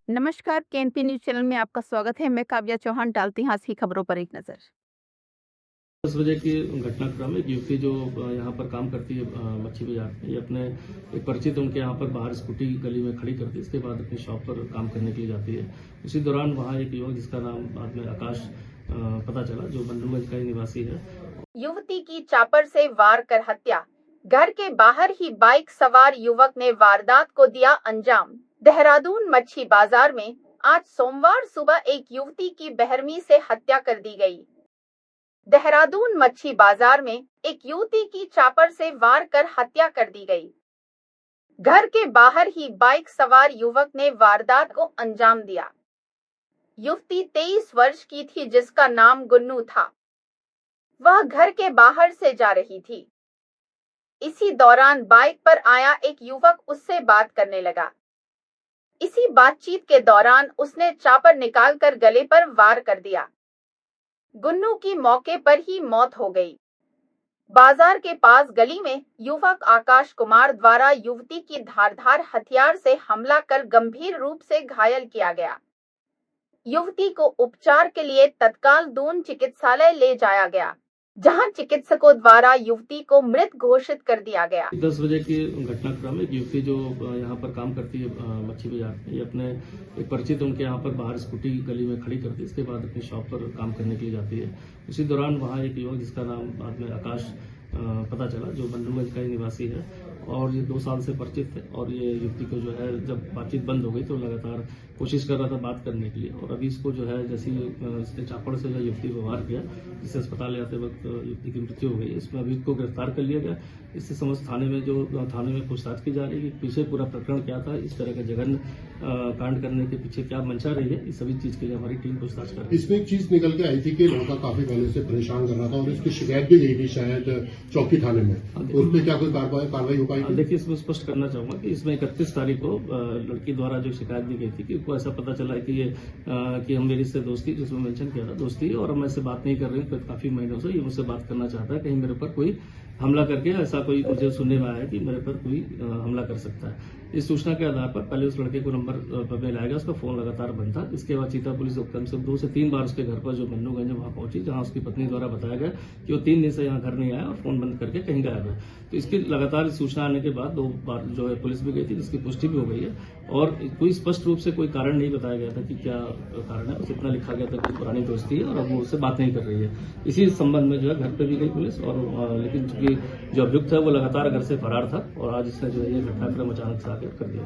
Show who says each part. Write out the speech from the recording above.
Speaker 1: नमस्कार, KNP news channel में आपका स्वागत है। मैं काव्या चौहान डालती हूँ आज की खबरों पर एक नज़र।
Speaker 2: 10 बजे की घटनाक्रम एक युवती जो यहाँ पर काम करती है मच्छी बाजार में, ये अपने एक परिचित उनके यहाँ पर बाहर स्कूटी गली में खड़ी करती है। इसके बाद अपनी शॉप पर काम करने के लिए जाती है। उसी दौरान वहाँ एक युवक जिसका नाम बाद में आकाश पता चला, जो बंधुगंज का ही निवासी है।
Speaker 1: युवती की चापर से वार कर हत्या। घर के बाहर ही बाइक सवार युवक ने वारदात को दिया अंजाम। देहरादून मच्छी बाजार में आज सोमवार सुबह एक युवती की बेरहमी से हत्या कर दी गई। देहरादून मच्छी बाजार में एक युवती की चापर से वार कर हत्या कर दी गई। घर के बाहर ही बाइक सवार युवक ने वारदात को अंजाम दिया। युवती 23 वर्ष की थी, जिसका नाम गुन्नू था। वह घर के बाहर से जा रही थी। इसी दौरान बाइक पर आया एक युवक उससे बात करने लगा। इसी बातचीत के दौरान उसने चापर निकालकर गले पर वार कर दिया। गुन्नू की मौके पर ही मौत हो गई। बाजार के पास गली में युवक आकाश कुमार द्वारा युवती की धारदार हथियार से हमला कर गंभीर रूप से घायल किया गया। युवती को उपचार के लिए तत्काल दून चिकित्सालय ले जाया गया, जहां चिकित्सकों द्वारा युवती को मृत घोषित कर दिया गया।
Speaker 2: 10 बजे की घटनाक्रम एक युवती जो यहाँ पर काम करती है मच्छी बाजार में, ये अपने एक परिचित उनके यहाँ पर बाहर स्कूटी गली में खड़ी करती है। इसके बाद अपनी शॉप पर काम करने के लिए जाती है। उसी दौरान वहाँ एक युवक जिसका नाम बाद में आकाश पता चला, जो बंधुगंज का ही निवासी है और ये 2 साल से परिचित थे। और ये युवती को जो है जब बातचीत बंद हो गई तो लगातार कोशिश कर रहा था बात करने के लिए। और अभी इसको जो है जैसे इसने चापड़ से जो युवती को वार किया, जिससे अस्पताल ले आते वक्त युवती की मृत्यु हो गई। इसमें अभी इसको गिरफ्तार कर लिया गया। इससे समस्त थाने में पूछताछ की जा रही है कि पीछे पूरा प्रकरण क्या था, इस तरह का जघन्य कांड करने के पीछे क्या मंशा रही है, इस सभी चीज के लिए हमारी टीम पूछताछ कर रही है।
Speaker 3: इसमें एक चीज निकल के आई थी कि लड़का काफी पहले से परेशान कर रहा था और इसकी शिकायत भी गई थी शायद चौकी थाने में, तो उस पर क्या कोई कार्रवाई हो पाई?
Speaker 2: देखिए, इसमें स्पष्ट करना चाहूंगा कि इसमें 31 तारीख को लड़की द्वारा जो शिकायत दी गई थी कि उनको ऐसा पता चला कि ये कि हम मेरी से दोस्ती, जिसमें मेंशन किया था दोस्ती, और मैं इससे बात नहीं कर रही हूँ काफी महीनों से। ये मुझसे बात करना चाहता है, कहीं मेरे पर कोई हमला करके, ऐसा कोई मुझे सुनने में आया कि मेरे पर कोई हमला कर सकता है। इस सूचना के आधार पर पहले उस लड़के को नंबर पर मिलाया गया, उसका फोन लगातार बंद था। इसके बाद चीता पुलिस कम से कम 2 से 3 बार उसके घर पर जो बंधुगंज वहां पहुंची, जहां उसकी पत्नी द्वारा बताया गया कि वो 3 दिन से यहाँ घर नहीं आया और फोन बंद करके कहीं गायब है। तो इसकी लगातार सूचना आने के बाद 2 बार जो है पुलिस भी गई थी, जिसकी पुष्टि भी हो गई है। और कोई स्पष्ट रूप से कोई कारण नहीं बताया गया था कि क्या कारण है, बस इतना लिखा गया था कि पुरानी दोस्ती है और अब वो उससे बात नहीं कर रही है। इसी संबंध में जो है घर पे भी गई पुलिस, और लेकिन चूंकि जो अभियुक्त है वो लगातार घर से फरार था और आज इसने जो है ये घटनाक्रम अचानक से आकर कर दिया।